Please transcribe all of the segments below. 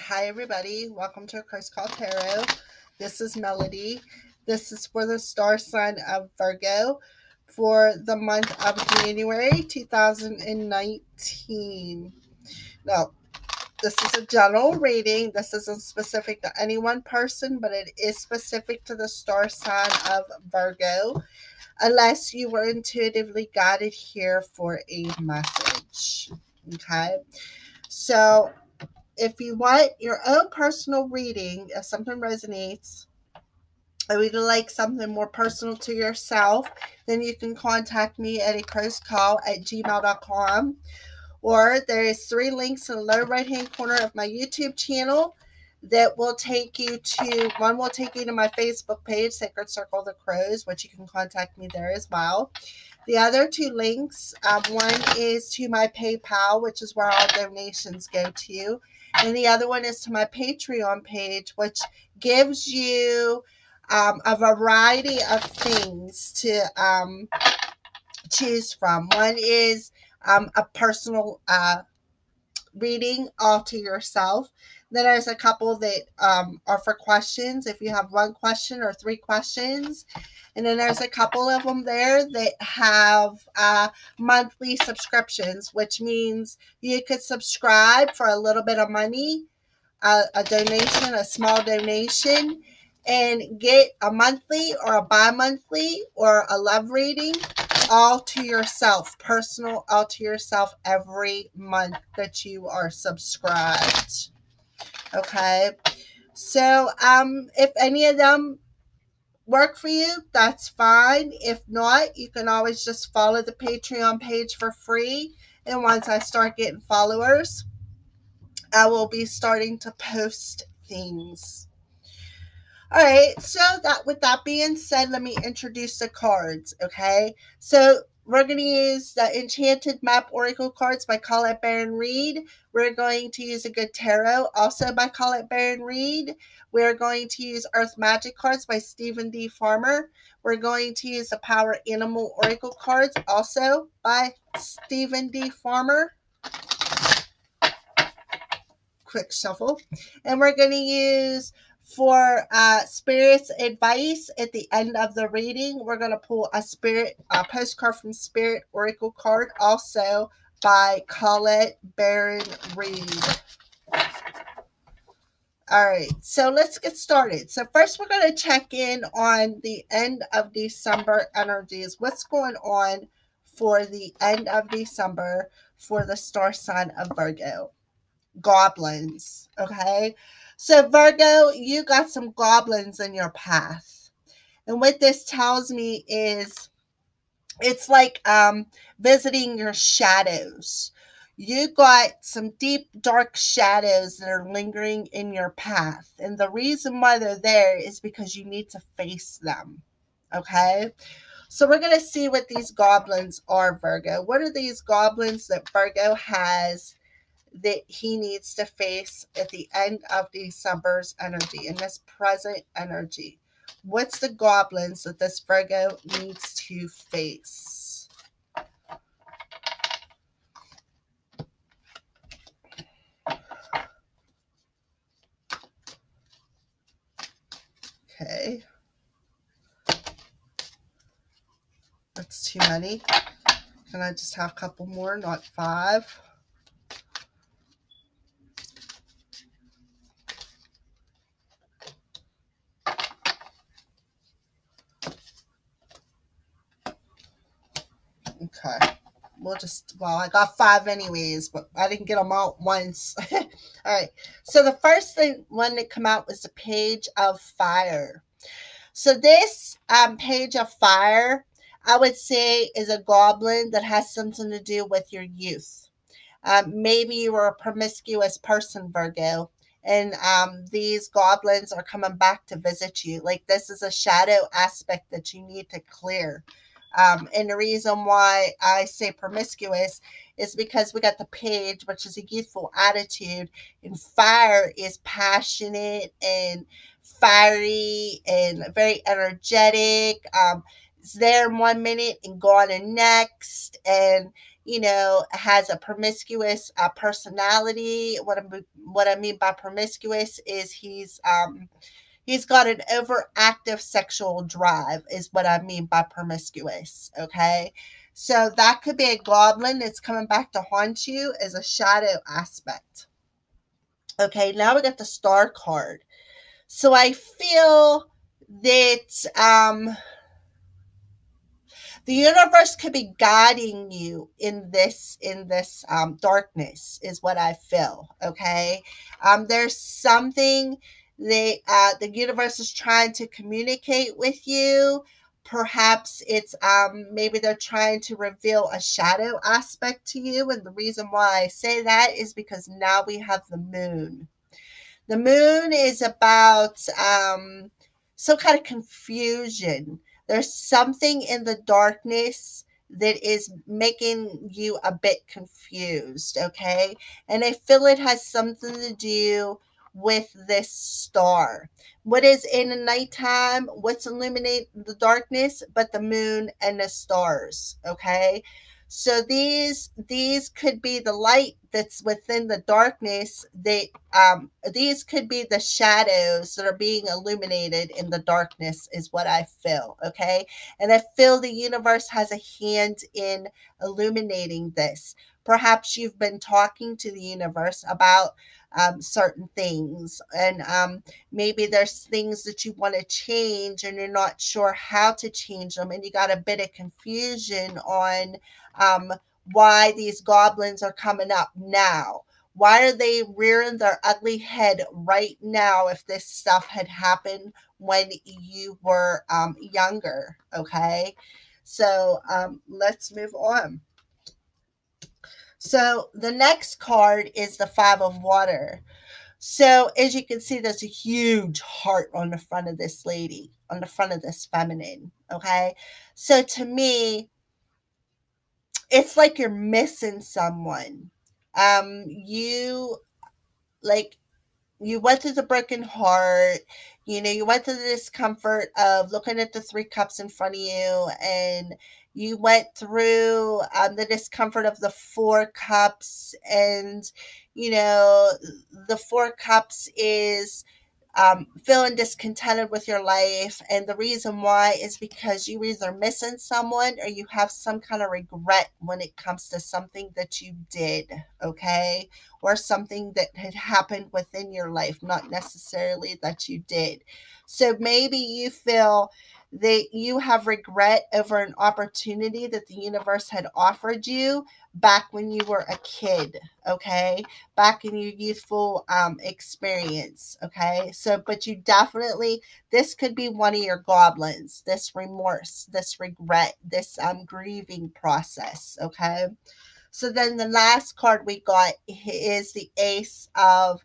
Hi, everybody. Welcome to A Curse Call Tarot. This is Melody. This is for the star sign of Virgo for the month of January 2019. Now, this is a general reading. This isn't specific to any one person, but it is specific to the star sign of Virgo, unless you were intuitively guided here for a message. Okay? So, if you want your own personal reading, if something resonates, or you'd like something more personal to yourself, then you can contact me at acrosscall@gmail.com. Or there is 3 links in the lower right hand corner of my YouTube channel that will take you to, one will take you to my Facebook page, Sacred Circle of the Crows, which you can contact me there as well. The other 2 links, one is to my PayPal, which is where all donations go to. And the other one is to my Patreon page, which gives you a variety of things to choose from. One is a personal reading all to yourself. Then there's a couple that are for questions, if you have 1 question or 3 questions. And then there's a couple of them there that have monthly subscriptions, which means you could subscribe for a little bit of money, a donation, a small donation, and get a monthly or a bi-monthly or a love reading all to yourself, personal, all to yourself every month that you are subscribed. Okay. So if any of them work for you, that's fine. If not, you can always just follow the Patreon page for free. And once I start getting followers, I will be starting to post things. All right, so that with that being said, let me introduce the cards, okay? So we're going to use the Enchanted Map Oracle cards by Colette Baron Reed. We're going to use a Good Tarot, also by Colette Baron Reed. We're going to use Earth Magic cards by Stephen D. Farmer. We're going to use the Power Animal Oracle cards, also by Stephen D. Farmer. Quick shuffle. And we're going to use for Spirit's advice at the end of the reading. We're going to pull a postcard from Spirit Oracle card, also by Colette Baron Reed. All right, so let's get started. So first we're going to check in on the end of December energies. What's going on for the end of December for the star sign of Virgo? Goblins. Okay, so Virgo, you got some goblins in your path, and what this tells me is it's like visiting your shadows. You got some deep dark shadows that are lingering in your path, and the reason why they're there is because you need to face them. Okay, so we're going to see what these goblins are, Virgo. What are these goblins that Virgo has that he needs to face at the end of December's energy, in this present energy? What's the goblins that this Virgo needs to face? Okay. That's too many. Can I just have a couple more, not 5? Okay. I got 5 anyways, but I didn't get them out once. All right. So the first one that come out was the Page of Fire. So this Page of Fire, I would say, is a goblin that has something to do with your youth. Maybe you were a promiscuous person, Virgo, and these goblins are coming back to visit you. Like, this is a shadow aspect that you need to clear. And the reason why I say promiscuous is because we got the Page, which is a youthful attitude, and fire is passionate and fiery and very energetic. It's there in 1 minute and gone in next. And has a promiscuous personality. What I mean by promiscuous is he's got an overactive sexual drive, is what I mean by promiscuous. Okay. So that could be a goblin that's coming back to haunt you as a shadow aspect. Okay. Now we got the star card. So I feel that the universe could be guiding you in this darkness, is what I feel. Okay. There's something that the universe is trying to communicate with you. Perhaps it's maybe they're trying to reveal a shadow aspect to you, and the reason why I say that is because now we have the moon. The moon is about some kind of confusion. There's something in the darkness that is making you a bit confused, okay? And I feel it has something to do with this star. What is in the nighttime? What's illuminate the darkness but the moon and the stars, okay? So these could be the light that's within the darkness. These could be the shadows that are being illuminated in the darkness, is what I feel. Okay. And I feel the universe has a hand in illuminating this. Perhaps you've been talking to the universe about certain things, and maybe there's things that you want to change and you're not sure how to change them, and you got a bit of confusion on um, why these goblins are coming up now. Why are they rearing their ugly head right now if this stuff had happened when you were younger? Okay. So let's move on. So the next card is the Five of Water. So as you can see, there's a huge heart on the front of this lady, on the front of this feminine. Okay. So to me, it's like you're missing someone. You like you went through the broken heart. You went through the discomfort of looking at the three cups in front of you, and you went through the discomfort of the four cups, and you know the four cups is feeling discontented with your life. And the reason why is because you either missing someone or you have some kind of regret when it comes to something that you did, okay? Or something that had happened within your life, not necessarily that you did. So maybe you feel that you have regret over an opportunity that the universe had offered you back when you were a kid, okay? Back in your youthful experience, okay? So but you definitely, this could be one of your goblins, this remorse, this regret, this grieving process, okay? So then the last card we got is the Ace of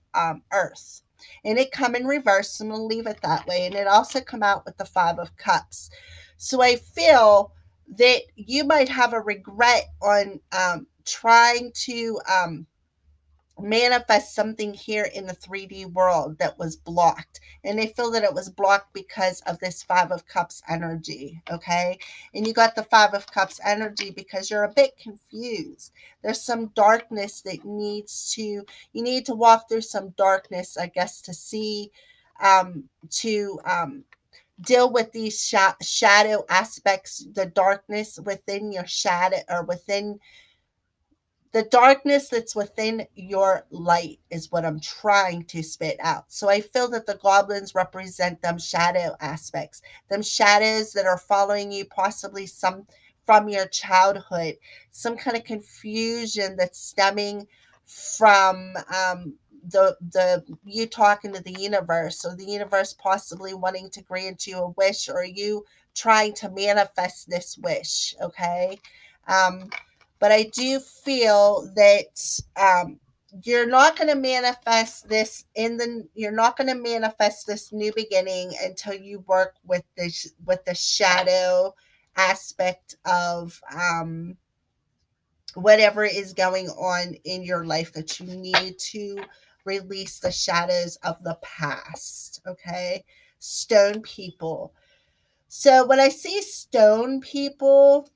Earth. And it come in reverse. I'm going to leave it that way. And it also come out with the Five of Cups. So I feel that you might have a regret on trying to manifest something here in the 3D world that was blocked. And they feel that it was blocked because of this Five of Cups energy. Okay. And you got the Five of Cups energy because you're a bit confused. There's some darkness that you need to walk through some darkness, I guess, to see, to deal with these shadow aspects, the darkness within your shadow, or within the darkness that's within your light, is what I'm trying to spit out. So I feel that the goblins represent them shadow aspects, them shadows that are following you, possibly some from your childhood, some kind of confusion that's stemming from the you talking to the universe, or the universe possibly wanting to grant you a wish, or you trying to manifest this wish. Okay. um but I do feel that you're not going to manifest this you're not going to manifest this new beginning until you work with the shadow aspect of whatever is going on in your life, that you need to release the shadows of the past. Okay. Stone people. So when I see stone people,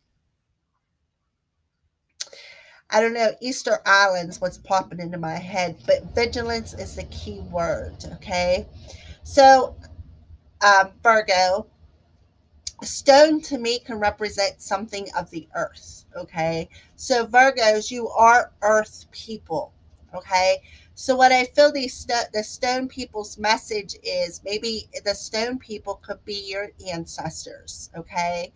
I don't know, Easter Island's what's popping into my head, but vigilance is the key word, okay? So, Virgo, stone to me can represent something of the earth. Okay. So, Virgos, you are earth people. Okay. So, what I feel the stone people's message is, maybe the stone people could be your ancestors. Okay.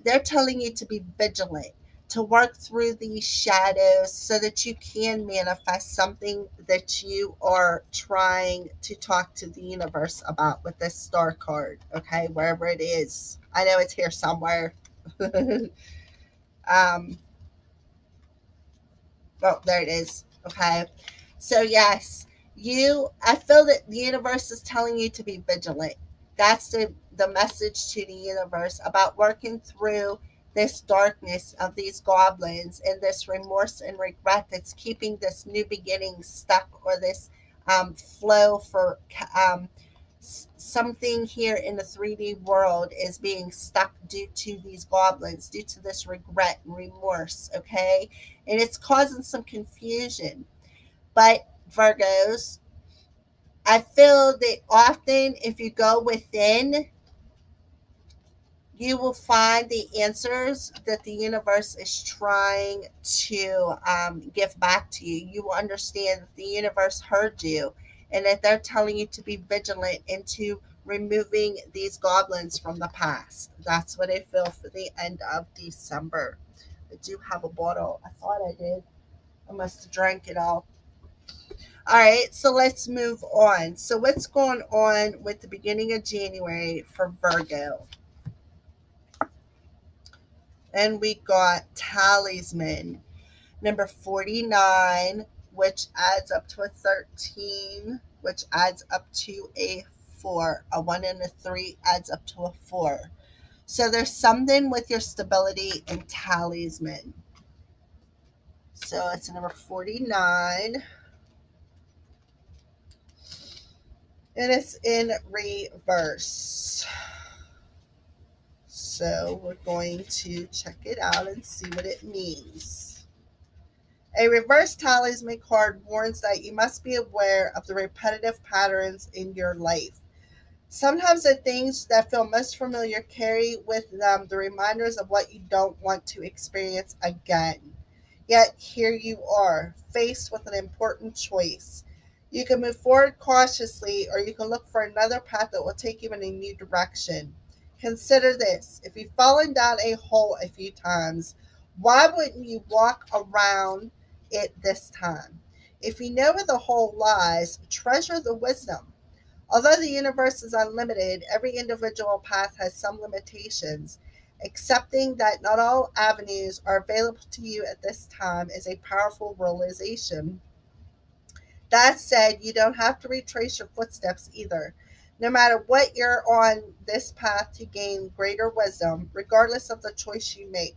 They're telling you to be vigilant, to work through these shadows so that you can manifest something that you are trying to talk to the universe about with this star card, okay, wherever it is. I know it's here somewhere. um, Oh, there it is. Okay. So, yes, I feel that the universe is telling you to be vigilant. That's the message to the universe about working through this darkness of these goblins and this remorse and regret that's keeping this new beginning stuck, or this flow for something here in the 3D world is being stuck due to these goblins, due to this regret and remorse, okay? And it's causing some confusion. But Virgos, I feel that often if you go within, you will find the answers that the universe is trying to give back to you. You will understand that the universe heard you and that they're telling you to be vigilant into removing these goblins from the past. That's what I feel for the end of December. I do have a bottle. I thought I did. I must have drank it all. All right, so let's move on. So, what's going on with the beginning of January for Virgo? And we got talisman number 49, which adds up to a 13, which adds up to a 4. A 1 and a 3 adds up to a 4. So there's something with your stability and talisman. So it's number 49. And it's in reverse. So we're going to check it out and see what it means. A reverse talisman card warns that you must be aware of the repetitive patterns in your life. Sometimes the things that feel most familiar carry with them the reminders of what you don't want to experience again. Yet here you are, faced with an important choice. You can move forward cautiously, or you can look for another path that will take you in a new direction. Consider this: if you've fallen down a hole a few times, why wouldn't you walk around it this time? If you know where the hole lies, treasure the wisdom. Although the universe is unlimited, every individual path has some limitations. Accepting that not all avenues are available to you at this time is a powerful realization. That said, you don't have to retrace your footsteps either. No matter what, you're on this path to gain greater wisdom, regardless of the choice you make.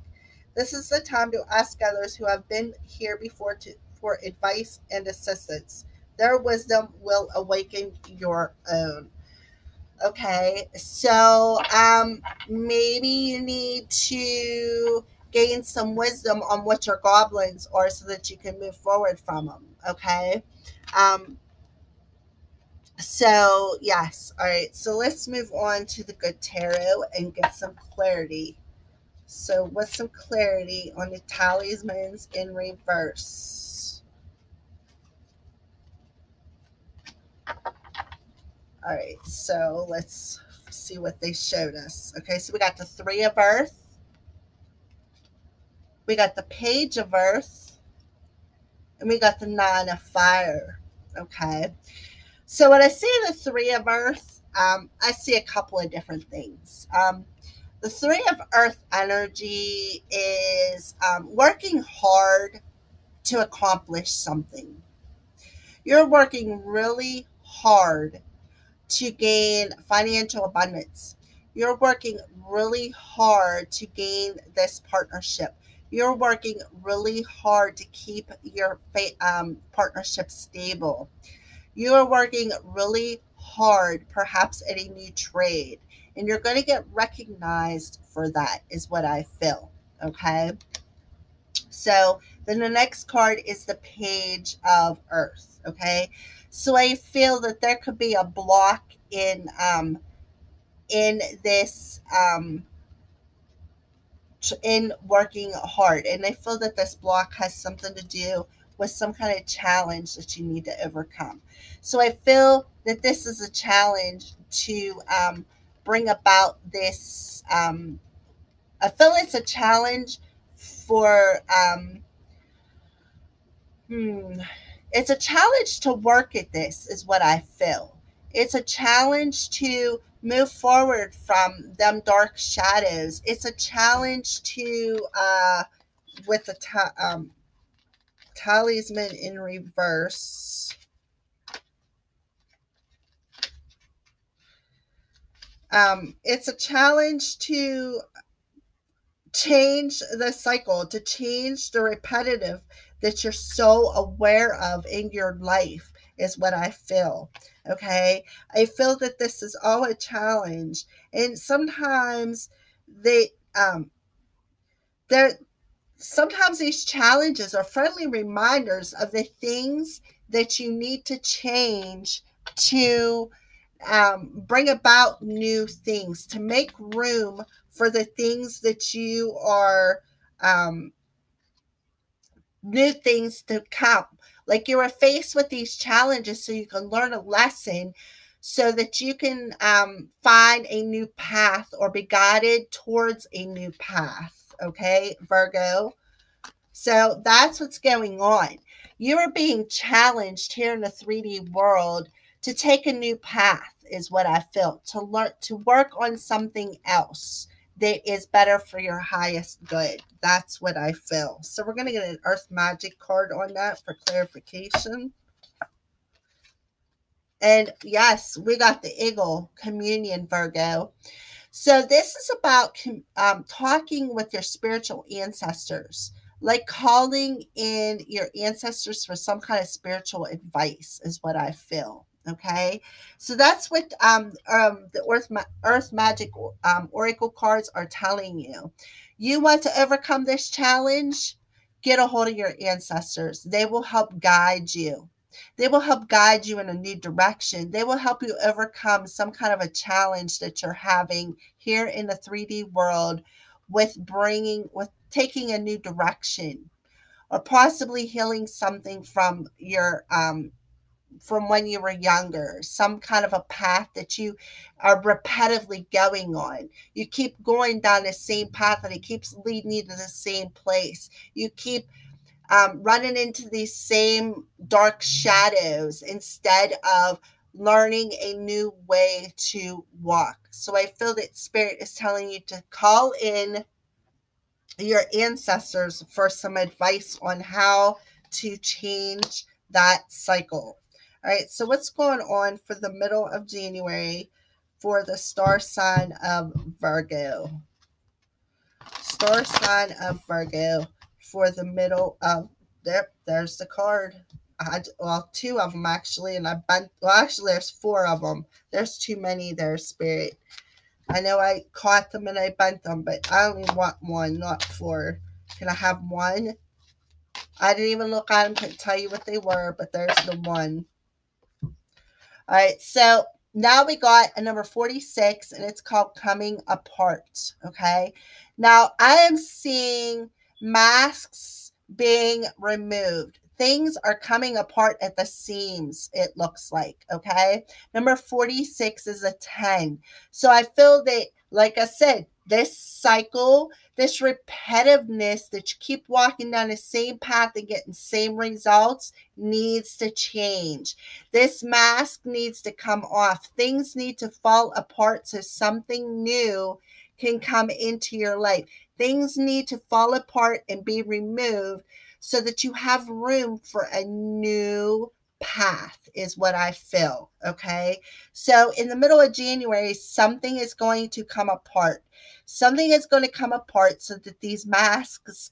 This is the time to ask others who have been here before for advice and assistance. Their wisdom will awaken your own. Okay, so maybe you need to gain some wisdom on what your goblins are so that you can move forward from them. Okay, um, so yes, all right. So let's move on to the good tarot and get some clarity. So, what's some clarity on the talismans in reverse? All right, so let's see what they showed us. Okay, so we got the Three of Earth, we got the Page of Earth, and we got the Nine of Fire. Okay, so when I see the Three of Earth, I see a couple of different things. The Three of Earth energy is working hard to accomplish something. You're working really hard to gain financial abundance. You're working really hard to gain this partnership. You're working really hard to keep your partnership stable. You are working really hard, perhaps at a new trade, and you're going to get recognized for that, is what I feel. Okay. So Then the next card is the Page of Earth. Okay, so I feel that there could be a block in this in working hard, and I feel that this block has something to do with some kind of challenge that you need to overcome. So I feel that this is a challenge to bring about this. I feel it's a challenge for Hmm. It's a challenge to work at this, is what I feel. It's a challenge to move forward from them dark shadows. It's a challenge to, with the talisman in reverse. It's a challenge to change the cycle, to change the repetitive that you're so aware of in your life, is what I feel. Okay. I feel that this is all a challenge. And sometimes they there sometimes these challenges are friendly reminders of the things that you need to change to bring about new things, to make room for the things that you are, um, new things to come. Like you are faced with these challenges so you can learn a lesson so that you can find a new path or be guided towards a new path. Okay, Virgo. So that's what's going on. You are being challenged here in the 3D world to take a new path, is what I feel. To learn, to work on something else that is better for your highest good. That's what I feel. So we're going to get an Earth Magic card on that for clarification. And yes, we got the Eagle Communion, Virgo. So this is about talking with your spiritual ancestors, like calling in your ancestors for some kind of spiritual advice, is what I feel. Okay, so that's what the Earth Magic Oracle cards are telling you. You want to overcome this challenge? Get a hold of your ancestors. They will help guide you. They will help guide you in a new direction. They will help you overcome some kind of a challenge that you're having here in the 3D world with taking a new direction, or possibly healing something from your from when you were younger, some kind of a path that you are repetitively going on. You keep going down the same path and it keeps leading you to the same place. You keep running into these same dark shadows instead of learning a new way to walk. So I feel that Spirit is telling you to call in your ancestors for some advice on how to change that cycle. All right, so what's going on for the middle of January for the star sign of Virgo? Star sign of Virgo for the middle of there's the card. Well, two of them actually, and I bent. Well, actually, there's four of them. There's too many there, Spirit. I know I caught them and I bent them, but I only want one, not four. Can I have one? I didn't even look at them to tell you what they were, but there's the one. All right, so now we got a number 46, and it's called Coming Apart. Okay, now I am seeing masks being removed. Things are coming apart at the seams, it looks like. Okay, number 46 is a 10. So I feel that, like I said, this cycle, this repetitiveness that you keep walking down the same path and getting same results needs to change. This mask needs to come off. Things need to fall apart so something new can come into your life. Things need to fall apart and be removed so that you have room for a new path, is what I feel. Okay. So in the middle of January, something is going to come apart. Something is going to come apart so that these masks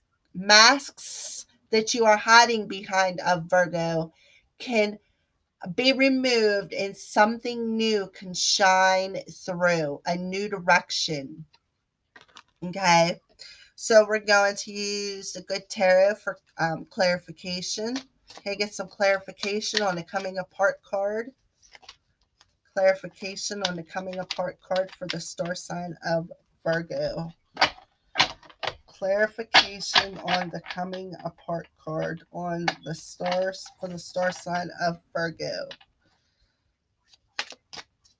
that you are hiding behind of Virgo can be removed and something new can shine through, a new direction. Okay. So we're going to use the Good Tarot for clarification. Okay, get some clarification on the coming apart card. Clarification on the coming apart card for the star sign of Virgo. Clarification on the coming apart card on the stars for the star sign of Virgo.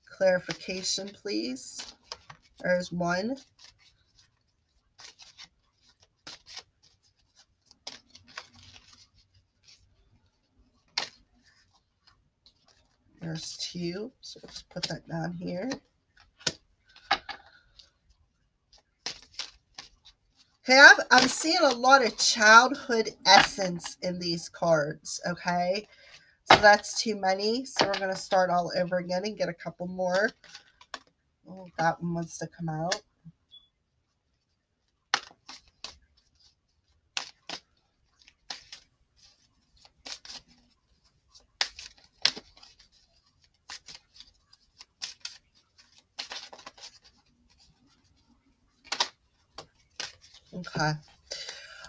Clarification, please. There's one. There's two. So let's put that down here. Okay, I'm seeing a lot of childhood essence in these cards, okay? So that's too many. So we're going to start all over again and get a couple more. Oh, that one wants to come out. Okay.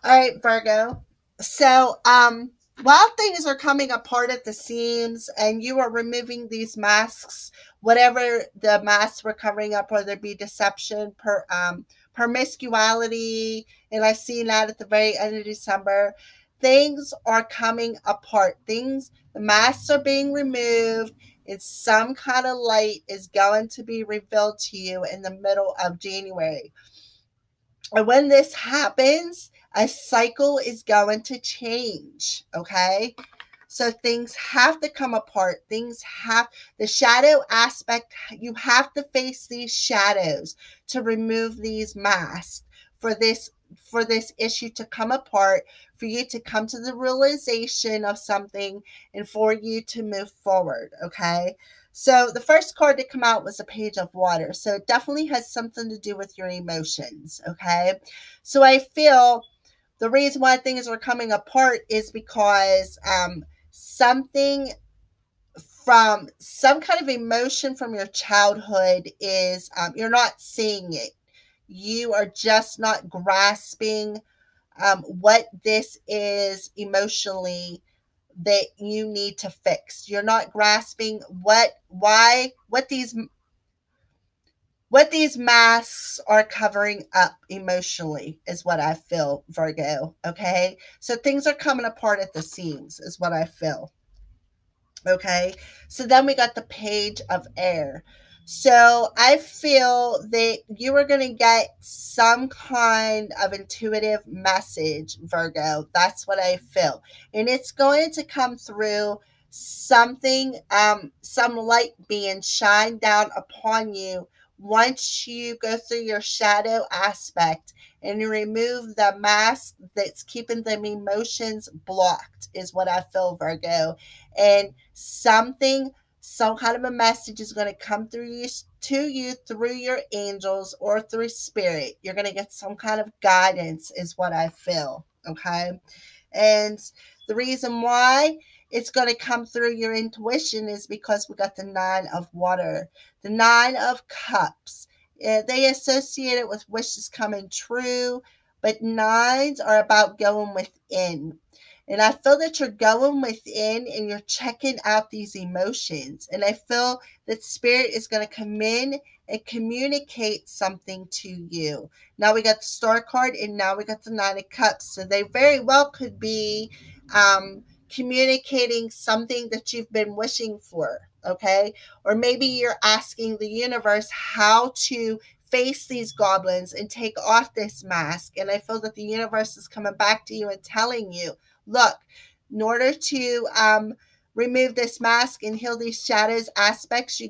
All right, Virgo. So, while things are coming apart at the seams and you are removing these masks, whatever the masks were covering up, whether it be deception, promiscuity, and I've seen that at the very end of December, things are coming apart. The masks are being removed, and some kind of light is going to be revealed to you in the middle of January. And when this happens, a cycle is going to change. Okay. So things have to come apart. The shadow aspect, you have to face these shadows to remove these masks for this issue to come apart, for you to come to the realization of something and for you to move forward. Okay. So the first card to come out was a page of water. So it definitely has something to do with your emotions. Okay. So I feel the reason why things are coming apart is because something from some kind of emotion from your childhood is you're not seeing it. You are just not grasping what this is emotionally that you need to fix. You're not grasping what these masks are covering up emotionally is what I feel, Virgo. Okay. So things are coming apart at the seams, is what I feel. Okay. So then we got the page of air. So I feel that you are going to get some kind of intuitive message, Virgo. That's what I feel. And it's going to come through something, some light being shined down upon you once you go through your shadow aspect and you remove the mask that's keeping them emotions blocked, is what I feel, Virgo. And some kind of a message is going to come through you to you through your angels or through spirit. You're going to get some kind of guidance, is what I feel. Okay. And the reason why it's going to come through your intuition is because we got the Nine of Water, the Nine of Cups. They associate it with wishes coming true, but nines are about going within. And I feel that you're going within and you're checking out these emotions. And I feel that spirit is going to come in and communicate something to you. Now we got the Star card and now we got the Nine of Cups. So they very well could be communicating something that you've been wishing for. Okay. Or maybe you're asking the universe how to face these goblins and take off this mask. And I feel that the universe is coming back to you and telling you, look, in order to remove this mask and heal these shadows aspects,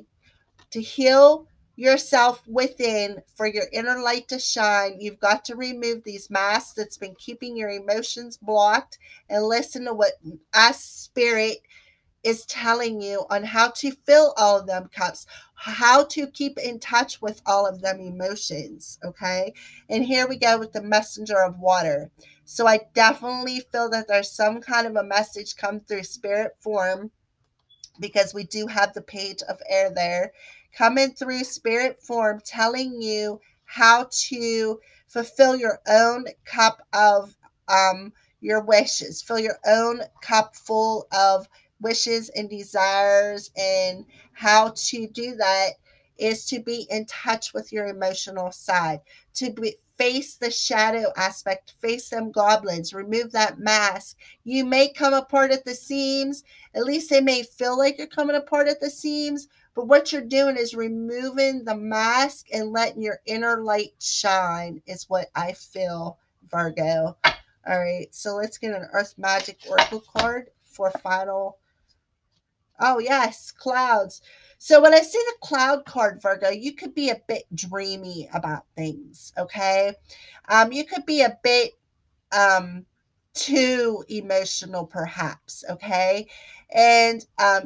to heal yourself within, for your inner light to shine, you've got to remove these masks that's been keeping your emotions blocked and listen to what us spirit is telling you on how to fill all of them cups, how to keep in touch with all of them emotions. Okay. And here we go with the messenger of water. So I definitely feel that there's some kind of a message come through spirit form, because we do have the page of air there coming through spirit form telling you how to fulfill your own cup of your wishes, fill your own cup full of wishes and desires. And how to do that is to be in touch with your emotional side, to face the shadow aspect, face them goblins, remove that mask. You may come apart at the seams. At least they may feel like you're coming apart at the seams, but what you're doing is removing the mask and letting your inner light shine, is what I feel, Virgo. All right, so let's get an Earth Magic Oracle card for final. Oh, yes, clouds. So when I see the cloud card, Virgo, you could be a bit dreamy about things, okay? You could be a bit um too emotional, perhaps, okay? And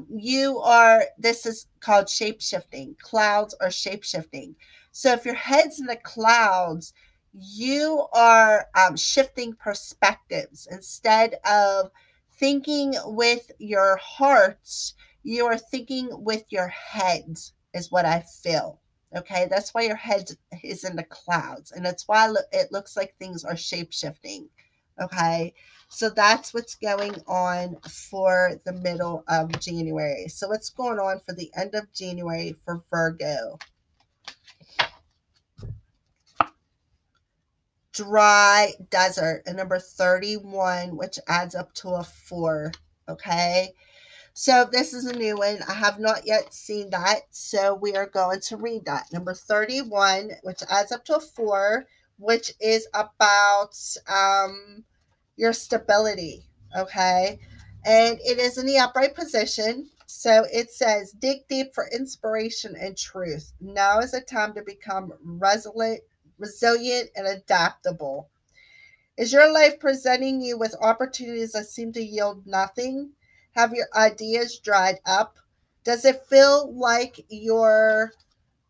you are, this is called shape shifting. Clouds are shape shifting. So if your head's in the clouds, you are shifting perspectives. Instead of thinking with your heart, you are thinking with your head, is what I feel. Okay, that's why your head is in the clouds, and that's why it looks like things are shape shifting. Okay, so that's what's going on for the middle of January. So, what's going on for the end of January for Virgo? Dry desert, and number 31, which adds up to a 4. Okay, so this is a new one. I have not yet seen that. So we are going to read that. Number 31, which adds up to a 4, which is about your stability. Okay. And it is in the upright position. So it says, dig deep for inspiration and truth. Now is the time to become resilient, and adaptable. Is your life presenting you with opportunities that seem to yield nothing? Have your ideas dried up? Does it feel like you're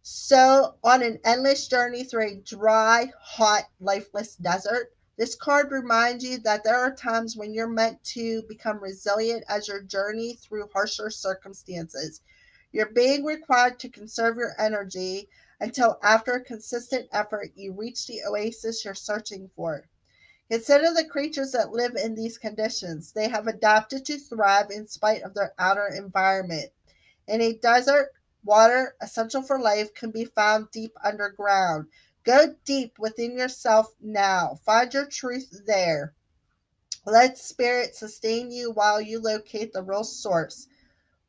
so on an endless journey through a dry, hot, lifeless desert? This card reminds you that there are times when you're meant to become resilient as your journey through harsher circumstances. You're being required to conserve your energy until, after consistent effort, you reach the oasis you're searching for. Consider the creatures that live in these conditions. They have adapted to thrive in spite of their outer environment. In a desert, water, essential for life, can be found deep underground. Go deep within yourself now. Find your truth there. Let spirit sustain you while you locate the real source.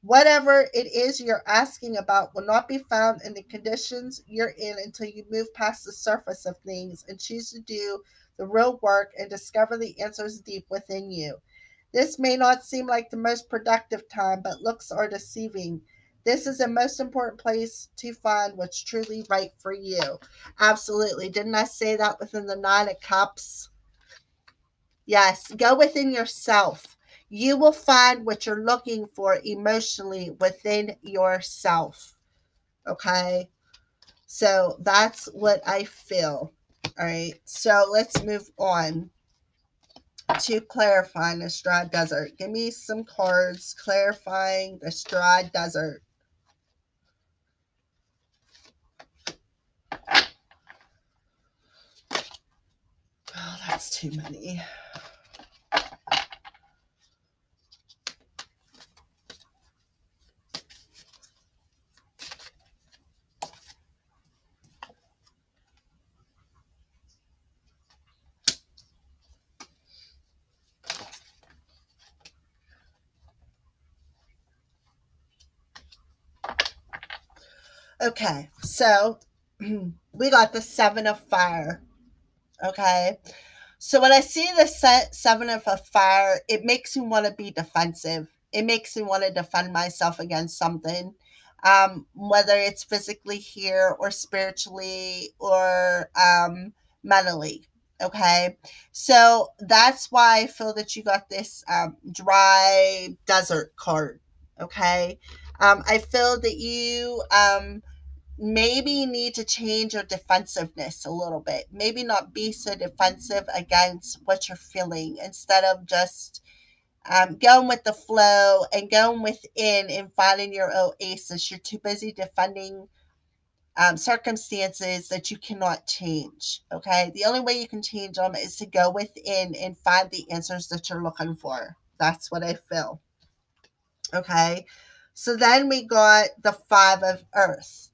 Whatever it is you're asking about will not be found in the conditions you're in until you move past the surface of things and choose to do the real work and discover the answers deep within you. This may not seem like the most productive time, but looks are deceiving. This is the most important place to find what's truly right for you. Absolutely. Didn't I say that within the Nine of Cups? Yes, go within yourself. You will find what you're looking for emotionally within yourself. Okay. So that's what I feel. All right. So let's move on to clarifying the dry desert. Give me some cards clarifying the dry desert. Oh, that's too many. Okay. So we got the Seven of Fire. Okay. So when I see the Seven of Fire, it makes me want to be defensive. It makes me want to defend myself against something, whether it's physically here or spiritually or mentally. Okay, so that's why I feel that you got this dry desert card. Okay, I feel that you maybe need to change your defensiveness a little bit. Maybe not be so defensive against what you're feeling, instead of just going with the flow and going within and finding your oasis. You're too busy defending circumstances that you cannot change. Okay. The only way you can change them is to go within and find the answers that you're looking for. That's what I feel. Okay. So then we got the Five of Earth.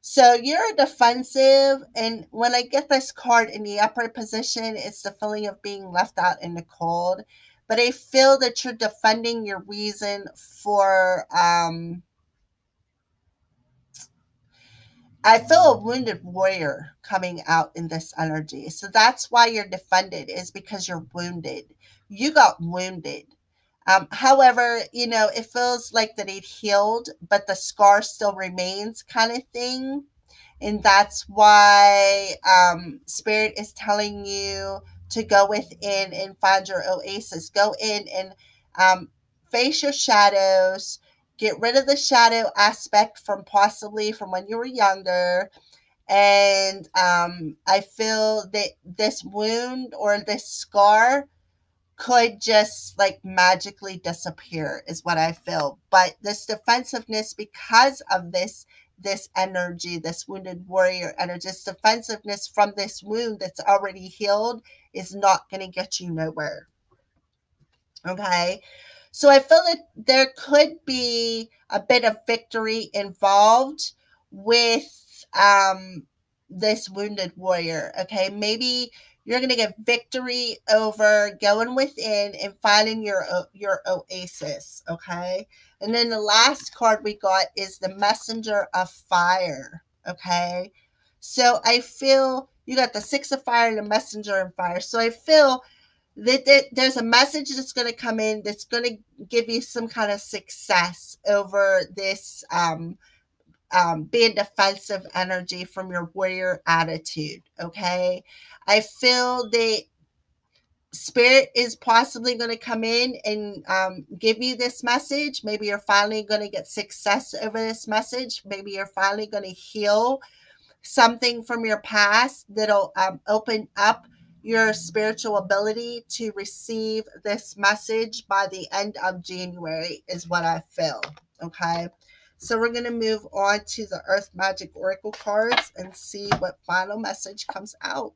So you're defensive, and when I get this card in the upright position, it's the feeling of being left out in the cold. But I feel that you're defending your reason for I feel a wounded warrior coming out in this energy. So that's why you're defended, is because you're wounded. You got wounded. However, it feels like that it healed, but the scar still remains, kind of thing. And that's why Spirit is telling you to go within and find your oasis. Go in and face your shadows. Get rid of the shadow aspect from possibly from when you were younger. And I feel that this wound or this scar could just like magically disappear is what I feel. But this defensiveness, because of this energy, this wounded warrior energy, this defensiveness from this wound that's already healed, is not going to get you nowhere. Okay. So I feel that there could be a bit of victory involved with this wounded warrior. Okay. Maybe you're going to get victory over going within and finding your oasis. Okay. And then the last card we got is the Messenger of Fire. Okay. So I feel you got the Six of Fire and the Messenger of Fire. So I feel there's a message that's going to come in that's going to give you some kind of success over this being defensive energy from your warrior attitude. Okay. I feel that Spirit is possibly going to come in and give you this message. Maybe you're finally going to get success over this message. Maybe you're finally going to heal something from your past that'll open up your spiritual ability to receive this message by the end of January, is what I feel. Okay. So we're going to move on to the Earth Magic Oracle cards and see what final message comes out.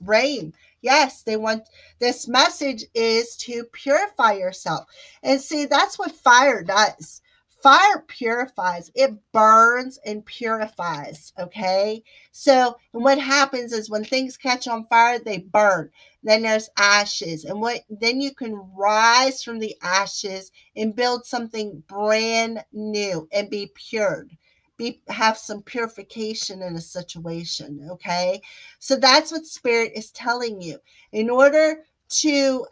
Rain. Yes, they want this message is to purify yourself. And see, that's what fire does. Fire purifies, it burns and purifies. Okay. So what happens is when things catch on fire, they burn. Then there's ashes. And then you can rise from the ashes and build something brand new and be pured. Have some purification in a situation. Okay. So that's what Spirit is telling you. In order to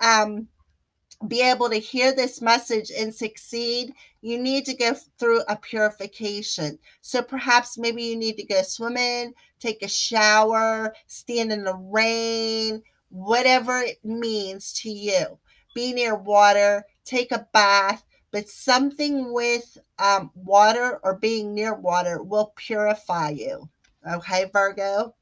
be able to hear this message and succeed, you need to go through a purification. So perhaps maybe you need to go swimming, take a shower, stand in the rain, whatever it means to you. Be near water, take a bath, but something with water or being near water will purify you. Okay, Virgo?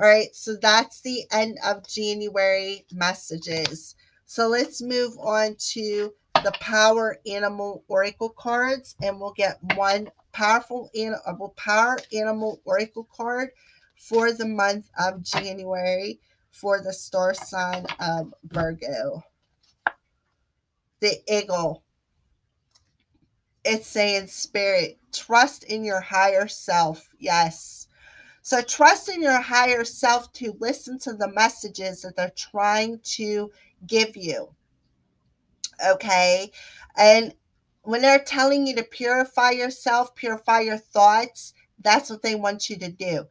All right, so that's the end of January messages. So let's move on to the Power Animal Oracle cards, and we'll get one Power Animal Oracle card for the month of January for the star sign of Virgo. The Eagle. It's saying, Spirit, trust in your higher self. Yes. So trust in your higher self to listen to the messages that they're trying to give you. Okay. And when they're telling you to purify yourself, purify your thoughts, that's what they want you to do.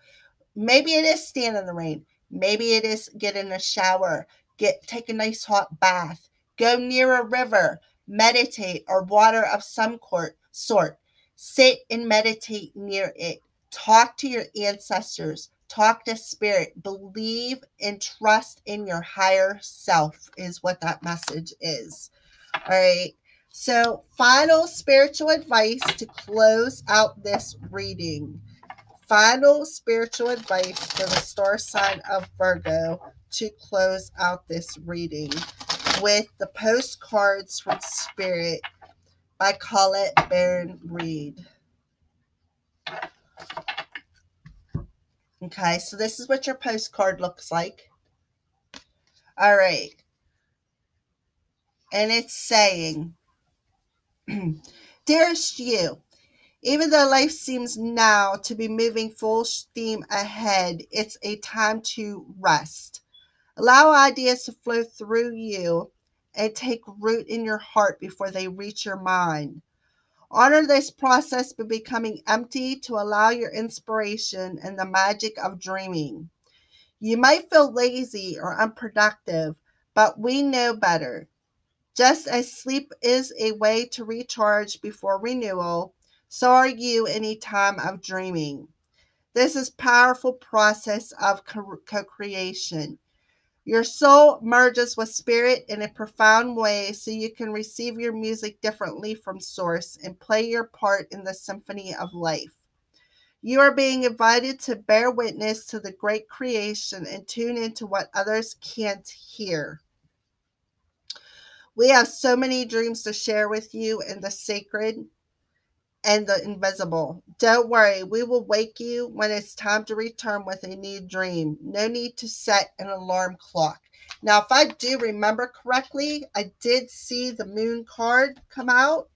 Maybe it is stand in the rain. Maybe it is get in a shower, take a nice hot bath, go near a river, meditate or water of some sort. Sit and meditate near it. Talk to your ancestors. Talk to Spirit. Believe and trust in your higher self is what that message is. All right. So, final spiritual advice to close out this reading. Final spiritual advice for the star sign of Virgo to close out this reading with the postcards from Spirit by Colette Baron Reed. Okay, so this is what your postcard looks like. All right. And it's saying, Dearest you, even though life seems now to be moving full steam ahead, it's a time to rest. Allow ideas to flow through you and take root in your heart before they reach your mind. Honor this process by becoming empty to allow your inspiration and the magic of dreaming. You might feel lazy or unproductive, but we know better. Just as sleep is a way to recharge before renewal, so are you in a time of dreaming. This is powerful process of co-creation. Your soul merges with spirit in a profound way so you can receive your music differently from source and play your part in the symphony of life. You are being invited to bear witness to the great creation and tune into what others can't hear. We have so many dreams to share with you in the sacred and the invisible. Don't worry, we will wake you when it's time to return with a new dream. No need to set an alarm clock. Now, if I do remember correctly, I did see the moon card come out.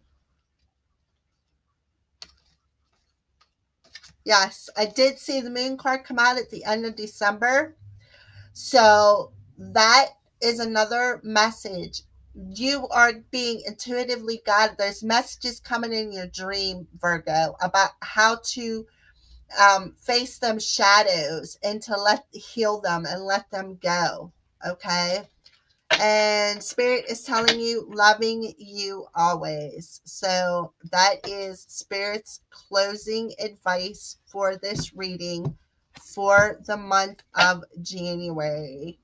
Yes, I did see the moon card come out at the end of December. So that is another message. You are being intuitively guided. There's messages coming in your dream, Virgo, about how to face them shadows and to heal them and let them go. Okay. And spirit is telling you, loving you always. So that is spirit's closing advice for this reading for the month of January.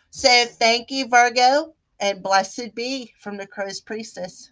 So thank you, Virgo, and blessed be from the Crow's Priestess.